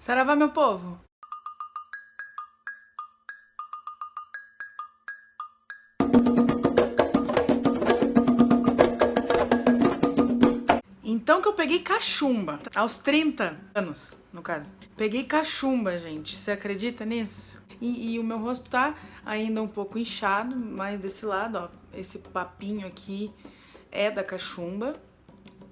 Saravá, meu povo! Então que eu peguei cachumba, aos 30 anos, no caso. Peguei cachumba, gente, você acredita nisso? E o meu rosto tá ainda um pouco inchado, mas desse lado, ó, esse papinho aqui é da cachumba.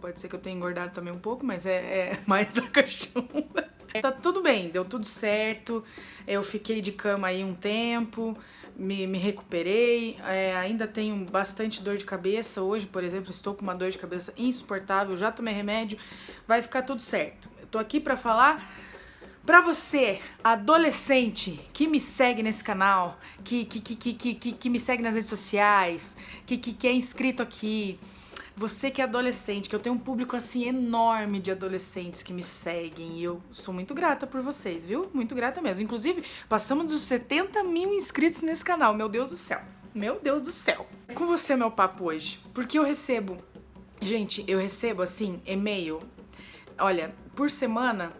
Pode ser que eu tenha engordado também um pouco, mas é mais da cachumba. Tá tudo bem, deu tudo certo. Eu fiquei de cama aí um tempo, me recuperei. Ainda tenho bastante dor de cabeça. Hoje, por exemplo, estou com uma dor de cabeça insuportável. Já tomei remédio, vai ficar tudo certo. Eu tô aqui pra falar pra você, adolescente, que me segue nesse canal, que me segue nas redes sociais, que é inscrito aqui. Você que é adolescente, que eu tenho um público assim enorme de adolescentes que me seguem e eu sou muito grata por vocês, viu? Muito grata mesmo. Inclusive, passamos dos 70 mil inscritos nesse canal, meu Deus do céu. Meu Deus do céu. É com você meu papo hoje, porque eu recebo, gente, eu recebo assim, e-mail, olha, por semana,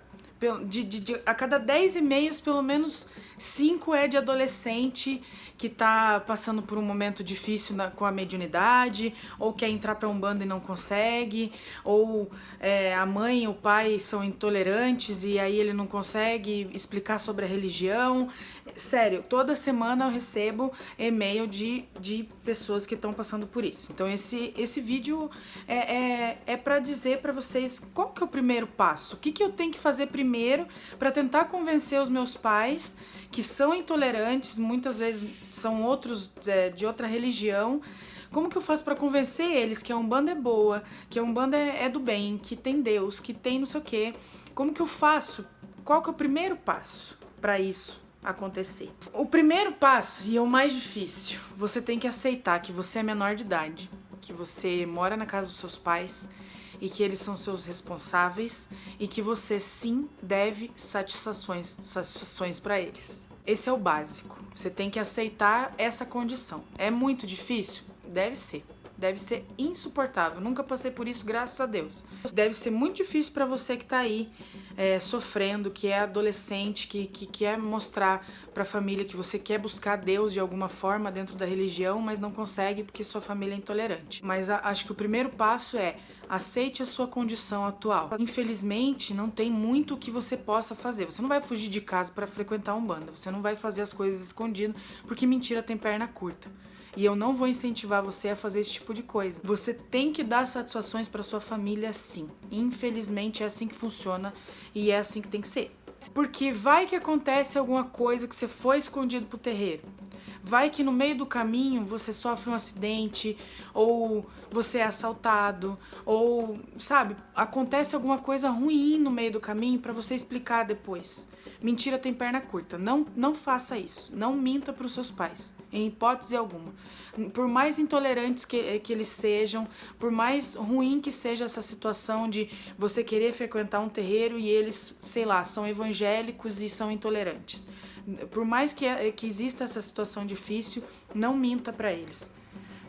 a cada 10 e-mails, pelo menos 5 é de adolescente que tá passando por um momento difícil com a mediunidade, ou quer entrar pra Umbanda e não consegue, ou a mãe e o pai são intolerantes e aí ele não consegue explicar sobre a religião. Sério, toda semana eu recebo e-mail de pessoas que estão passando por isso. Então esse vídeo é pra dizer pra vocês qual que é o primeiro passo, o que eu tenho que fazer primeiro pra tentar convencer os meus pais, que são intolerantes, muitas vezes são outros de outra religião. Como que eu faço pra convencer eles que a Umbanda é boa, que a Umbanda é do bem, que tem Deus, que tem não sei o quê? Como que eu faço? Qual que é o primeiro passo pra isso acontecer? O primeiro passo, e é o mais difícil, você tem que aceitar que você é menor de idade, que você mora na casa dos seus pais e que eles são seus responsáveis e que você sim deve satisfações para eles. Esse é o básico. Você tem que aceitar essa condição. É muito difícil? Deve ser. Deve ser insuportável. Nunca passei por isso, graças a Deus. Deve ser muito difícil para você que tá aí sofrendo, que é adolescente, que quer mostrar pra família que você quer buscar Deus de alguma forma dentro da religião, mas não consegue porque sua família é intolerante. Mas acho que o primeiro passo é aceite a sua condição atual. Infelizmente, não tem muito o que você possa fazer. Você não vai fugir de casa para frequentar Umbanda. Você não vai fazer as coisas escondido, porque mentira tem perna curta. E eu não vou incentivar você a fazer esse tipo de coisa. Você tem que dar satisfações para sua família, sim. Infelizmente é assim que funciona e é assim que tem que ser. Porque vai que acontece alguma coisa que você foi escondido pro terreiro. Vai que no meio do caminho você sofre um acidente, ou você é assaltado, ou, sabe, acontece alguma coisa ruim no meio do caminho para você explicar depois. Mentira tem perna curta. Não faça isso. Não minta para os seus pais, em hipótese alguma. Por mais intolerantes que eles sejam, por mais ruim que seja essa situação de você querer frequentar um terreiro e eles, sei lá, são evangélicos e são intolerantes. Por mais que exista essa situação difícil, não minta para eles.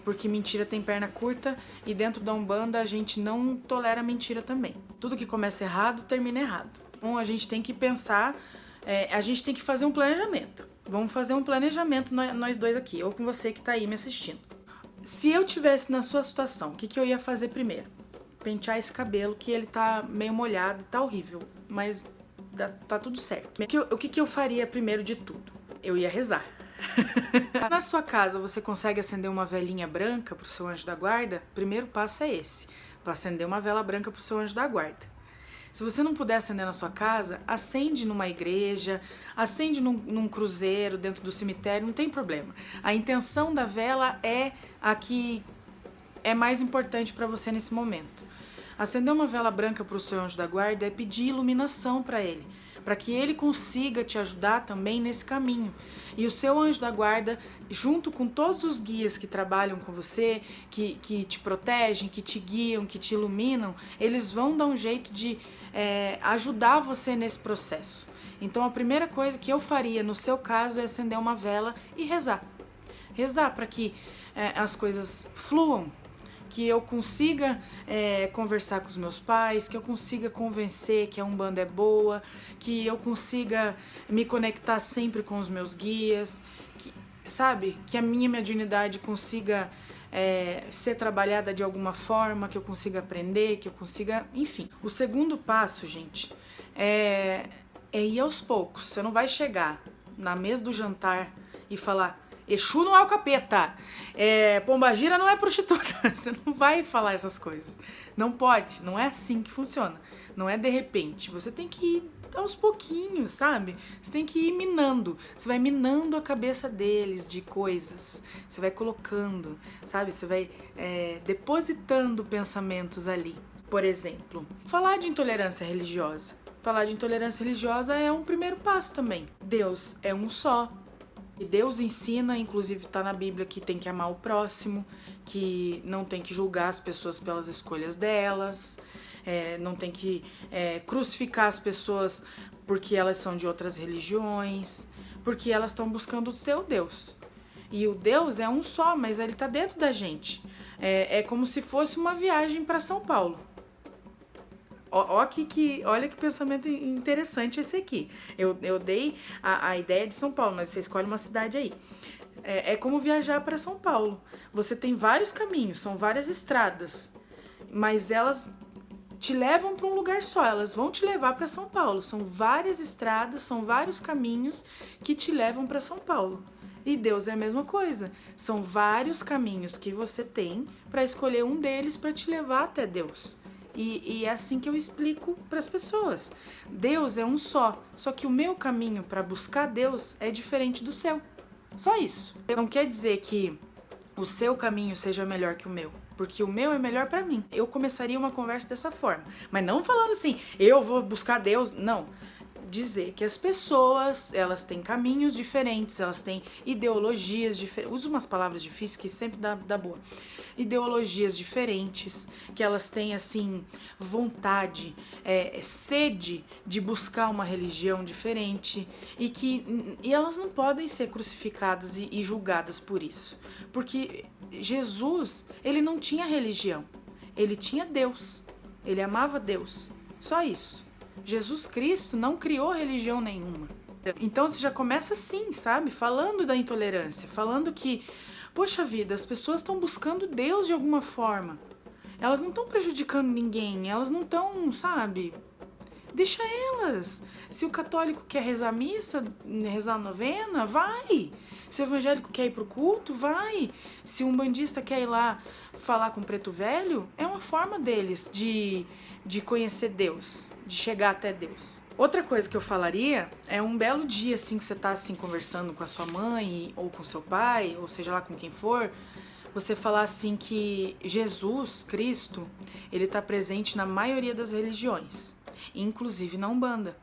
Porque mentira tem perna curta e dentro da Umbanda a gente não tolera mentira também. Tudo que começa errado, termina errado. Então a gente tem que pensar, a gente tem que fazer um planejamento. Vamos fazer um planejamento nós dois aqui, ou com você que tá aí me assistindo. Se eu tivesse na sua situação, o que eu ia fazer primeiro? Pentear esse cabelo, que ele tá meio molhado, tá horrível, mas tá tudo certo. O que eu faria primeiro de tudo? Eu ia rezar. Na sua casa você consegue acender uma velinha branca pro seu anjo da guarda? O primeiro passo é esse. Vai acender uma vela branca pro seu anjo da guarda. Se você não puder acender na sua casa, acende numa igreja, acende num cruzeiro, dentro do cemitério, não tem problema. A intenção da vela é a que é mais importante para você nesse momento. Acender uma vela branca para o seu anjo da guarda é pedir iluminação para ele, para que ele consiga te ajudar também nesse caminho. E o seu anjo da guarda, junto com todos os guias que trabalham com você, que te protegem, que te guiam, que te iluminam, eles vão dar um jeito de ajudar você nesse processo. Então a primeira coisa que eu faria no seu caso é acender uma vela e rezar. Rezar para que as coisas fluam, que eu consiga conversar com os meus pais, que eu consiga convencer que a Umbanda é boa, que eu consiga me conectar sempre com os meus guias, que a minha mediunidade consiga ser trabalhada de alguma forma, que eu consiga aprender, que eu consiga... Enfim, o segundo passo, gente, é ir aos poucos. Você não vai chegar na mesa do jantar e falar: Exu não é o capeta, Pombagira não é prostituta. Você não vai falar essas coisas. Não pode, não é assim que funciona. Não é de repente. Você tem que ir aos pouquinhos, sabe? Você tem que ir minando. Você vai minando a cabeça deles de coisas. Você vai colocando, sabe? Você vai depositando pensamentos ali. Por exemplo, falar de intolerância religiosa. Falar de intolerância religiosa é um primeiro passo também. Deus é um só. E Deus ensina, inclusive está na Bíblia, que tem que amar o próximo, que não tem que julgar as pessoas pelas escolhas delas, não tem que crucificar as pessoas porque elas são de outras religiões, porque elas estão buscando o seu Deus. E o Deus é um só, mas ele está dentro da gente. É como se fosse uma viagem para São Paulo. Olha que pensamento interessante esse aqui. Eu dei a ideia de São Paulo, mas você escolhe uma cidade aí. É como viajar para São Paulo. Você tem vários caminhos, são várias estradas, mas elas te levam para um lugar só, elas vão te levar para São Paulo. São várias estradas, são vários caminhos que te levam para São Paulo. E Deus é a mesma coisa. São vários caminhos que você tem para escolher um deles para te levar até Deus. E é assim que eu explico para as pessoas. Deus é um só que o meu caminho para buscar Deus é diferente do seu. Só isso. Não quer dizer que o seu caminho seja melhor que o meu, porque o meu é melhor para mim. Eu começaria uma conversa dessa forma, mas não falando assim, eu vou buscar Deus, não. Dizer que as pessoas, elas têm caminhos diferentes, elas têm ideologias diferentes, uso umas palavras difíceis que sempre dá boa, ideologias diferentes, que elas têm, assim, vontade, sede de buscar uma religião diferente e elas não podem ser crucificadas e julgadas por isso, porque Jesus, ele não tinha religião, ele tinha Deus, ele amava Deus, só isso. Jesus Cristo não criou religião nenhuma. Então você já começa assim, sabe? Falando da intolerância, falando que, poxa vida, as pessoas estão buscando Deus de alguma forma. Elas não estão prejudicando ninguém, elas não estão, sabe? Deixa elas. Se o católico quer rezar a missa, rezar a novena, vai. Se o evangélico quer ir pro culto, vai. Se um umbandista quer ir lá falar com o preto velho, é uma forma deles de conhecer Deus, de chegar até Deus. Outra coisa que eu falaria é um belo dia, assim, que você tá, assim, conversando com a sua mãe, ou com seu pai, ou seja lá com quem for, você falar, assim, que Jesus Cristo, ele tá presente na maioria das religiões, inclusive na Umbanda.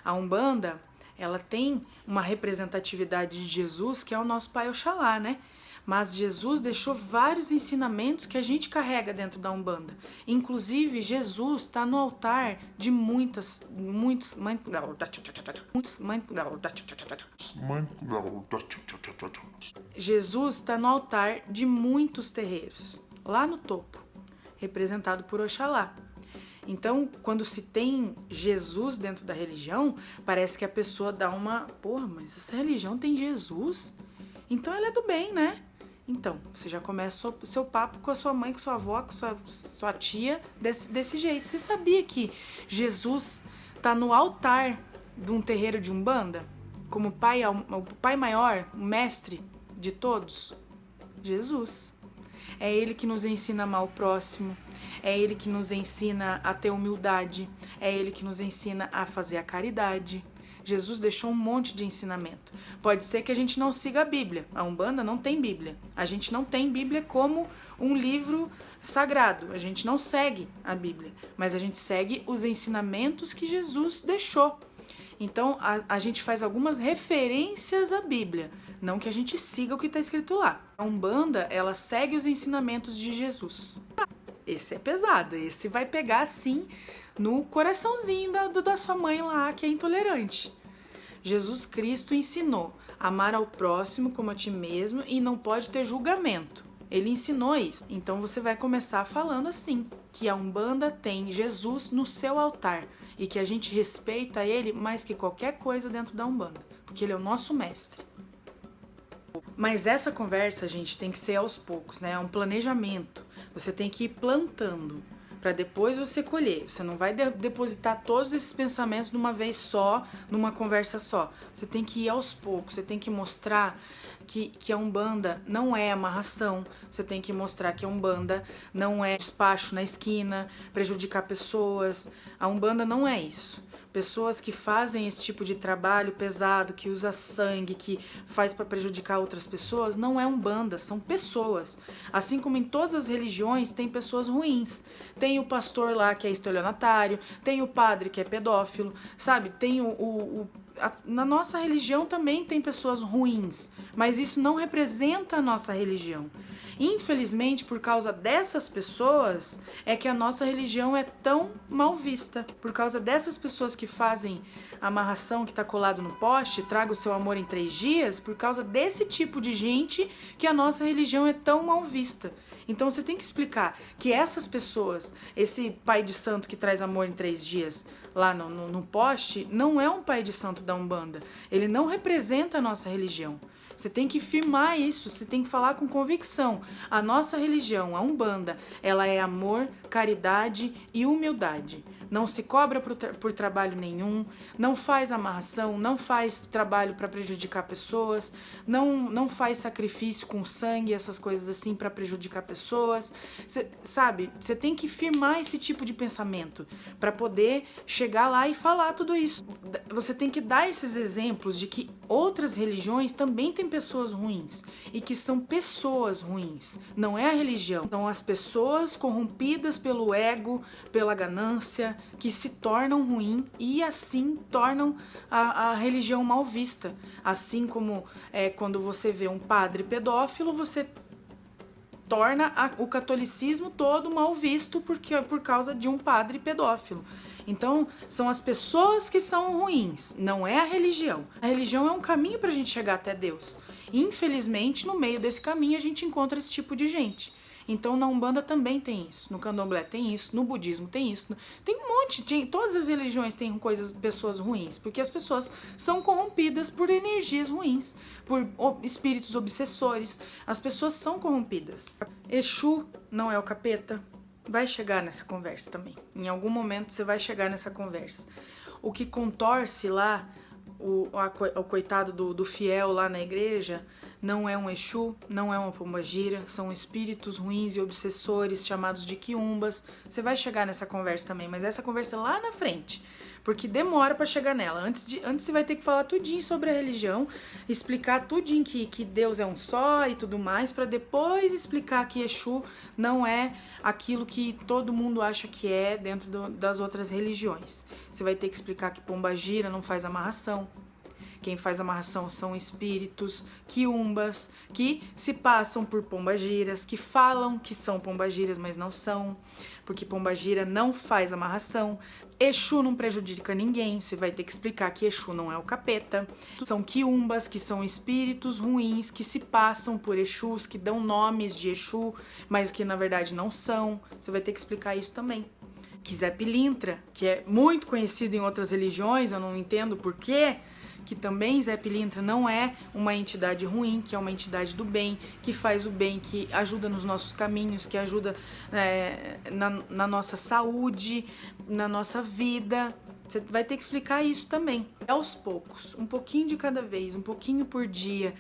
A Umbanda, ela tem uma representatividade de Jesus, que é o nosso Pai Oxalá, né? Mas Jesus deixou vários ensinamentos que a gente carrega dentro da Umbanda. Inclusive, Jesus está no altar de Jesus está no altar de muitos terreiros, lá no topo, representado por Oxalá. Então, quando se tem Jesus dentro da religião, parece que a pessoa dá uma... Porra, mas essa religião tem Jesus? Então ela é do bem, né? Então, você já começa o seu papo com a sua mãe, com sua avó, com sua tia, desse jeito. Você sabia que Jesus está no altar de um terreiro de Umbanda? Como o pai maior, o mestre de todos? Jesus. É ele que nos ensina a amar o próximo, é ele que nos ensina a ter humildade, é ele que nos ensina a fazer a caridade. Jesus deixou um monte de ensinamento. Pode ser que a gente não siga a Bíblia. A Umbanda não tem Bíblia. A gente não tem Bíblia como um livro sagrado. A gente não segue a Bíblia. Mas a gente segue os ensinamentos que Jesus deixou. Então, a gente faz algumas referências à Bíblia. Não que a gente siga o que está escrito lá. A Umbanda, ela segue os ensinamentos de Jesus. Esse é pesado. Esse vai pegar, assim, no coraçãozinho da sua mãe lá, que é intolerante. Jesus Cristo ensinou a amar ao próximo como a ti mesmo e não pode ter julgamento. Ele ensinou isso. Então você vai começar falando assim, que a Umbanda tem Jesus no seu altar e que a gente respeita ele mais que qualquer coisa dentro da Umbanda, porque ele é o nosso mestre. Mas essa conversa, gente, tem que ser aos poucos, né? É um planejamento. Você tem que ir plantando para depois você colher. Você não vai depositar todos esses pensamentos de uma vez só, numa conversa só. Você tem que ir aos poucos, você tem que mostrar que a Umbanda não é amarração, você tem que mostrar que a Umbanda não é despacho na esquina, prejudicar pessoas. A Umbanda não é isso. Pessoas que fazem esse tipo de trabalho pesado, que usa sangue, que faz para prejudicar outras pessoas, não é Umbanda, são pessoas. Assim como em todas as religiões, tem pessoas ruins. Tem o pastor lá que é estelionatário, tem o padre que é pedófilo, sabe? Tem na nossa religião também tem pessoas ruins, mas isso não representa a nossa religião. Infelizmente, por causa dessas pessoas, é que a nossa religião é tão mal vista. Por causa dessas pessoas que fazem amarração que está colado no poste, traga o seu amor em 3 dias, por causa desse tipo de gente que a nossa religião é tão mal vista. Então você tem que explicar que essas pessoas, esse pai de santo que traz amor em 3 dias lá no poste, não é um pai de santo da Umbanda. Ele não representa a nossa religião. Você tem que firmar isso, você tem que falar com convicção. A nossa religião, a Umbanda, ela é amor, caridade e humildade. Não se cobra por trabalho nenhum, não faz amarração, não faz trabalho para prejudicar pessoas, não faz sacrifício com sangue, essas coisas assim para prejudicar pessoas. Sabe, você tem que firmar esse tipo de pensamento para poder chegar lá e falar tudo isso. Você tem que dar esses exemplos de que outras religiões também têm pessoas ruins e que são pessoas ruins. Não é a religião, são as pessoas corrompidas pelo ego, pela ganância, que se tornam ruins e assim tornam a religião mal vista. Assim como quando você vê um padre pedófilo, você torna o catolicismo todo mal visto por causa de um padre pedófilo. Então, são as pessoas que são ruins, não é a religião. A religião é um caminho para a gente chegar até Deus. Infelizmente, no meio desse caminho, a gente encontra esse tipo de gente. Então, na Umbanda também tem isso, no Candomblé tem isso, no budismo tem isso, tem um monte, todas as religiões têm pessoas ruins, porque as pessoas são corrompidas por energias ruins, por espíritos obsessores, as pessoas são corrompidas. Exu não é o capeta, vai chegar nessa conversa também, em algum momento você vai chegar nessa conversa. O que contorce lá, o coitado do fiel lá na igreja, não é um Exu, não é uma pombagira, são espíritos ruins e obsessores chamados de quiumbas. Você vai chegar nessa conversa também, mas essa conversa é lá na frente, porque demora pra chegar nela. Antes você vai ter que falar tudinho sobre a religião, explicar tudinho que Deus é um só e tudo mais, pra depois explicar que Exu não é aquilo que todo mundo acha que é dentro das outras religiões. Você vai ter que explicar que pombagira não faz amarração. Quem faz amarração são espíritos, quiumbas, que se passam por pombagiras, que falam que são pombagiras, mas não são, porque pombagira não faz amarração. Exu não prejudica ninguém, você vai ter que explicar que Exu não é o capeta. São quiumbas, que são espíritos ruins, que se passam por Exus, que dão nomes de Exu, mas que na verdade não são. Você vai ter que explicar isso também. Que Zé Pilintra, que é muito conhecido em outras religiões, eu não entendo porquê, que também Zé Pilintra não é uma entidade ruim, que é uma entidade do bem, que faz o bem, que ajuda nos nossos caminhos, que ajuda na nossa saúde, na nossa vida. Você vai ter que explicar isso também, aos poucos, um pouquinho de cada vez, um pouquinho por dia.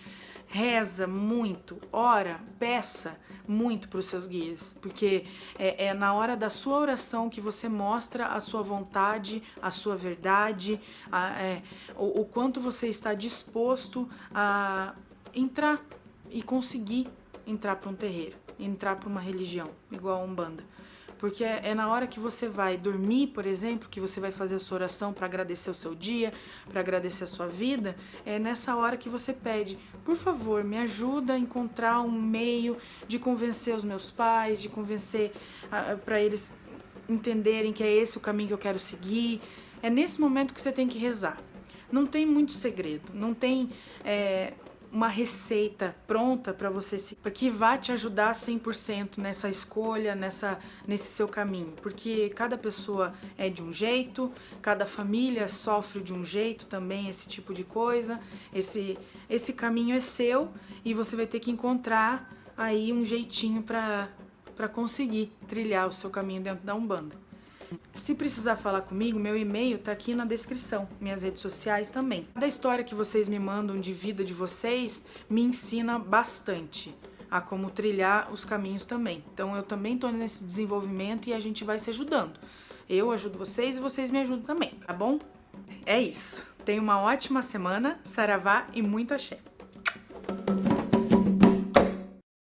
Reza muito, ora, peça muito para os seus guias, porque é na hora da sua oração que você mostra a sua vontade, a sua verdade, o quanto você está disposto a entrar e conseguir entrar para um terreiro, entrar para uma religião, igual a Umbanda. Porque é na hora que você vai dormir, por exemplo, que você vai fazer a sua oração para agradecer o seu dia, para agradecer a sua vida, é nessa hora que você pede, por favor, me ajuda a encontrar um meio de convencer os meus pais, de convencer para eles entenderem que é esse o caminho que eu quero seguir. É nesse momento que você tem que rezar. Não tem muito segredo, não tem uma receita pronta para você que vai te ajudar 100% nessa escolha, nesse seu caminho, porque cada pessoa é de um jeito, cada família sofre de um jeito também, esse tipo de coisa. Esse caminho é seu e você vai ter que encontrar aí um jeitinho para conseguir trilhar o seu caminho dentro da Umbanda. Se precisar falar comigo, meu e-mail tá aqui na descrição, minhas redes sociais também. Cada história que vocês me mandam de vida de vocês me ensina bastante a como trilhar os caminhos também. Então eu também tô nesse desenvolvimento e a gente vai se ajudando. Eu ajudo vocês e vocês me ajudam também, tá bom? É isso. Tenha uma ótima semana, saravá e muito axé.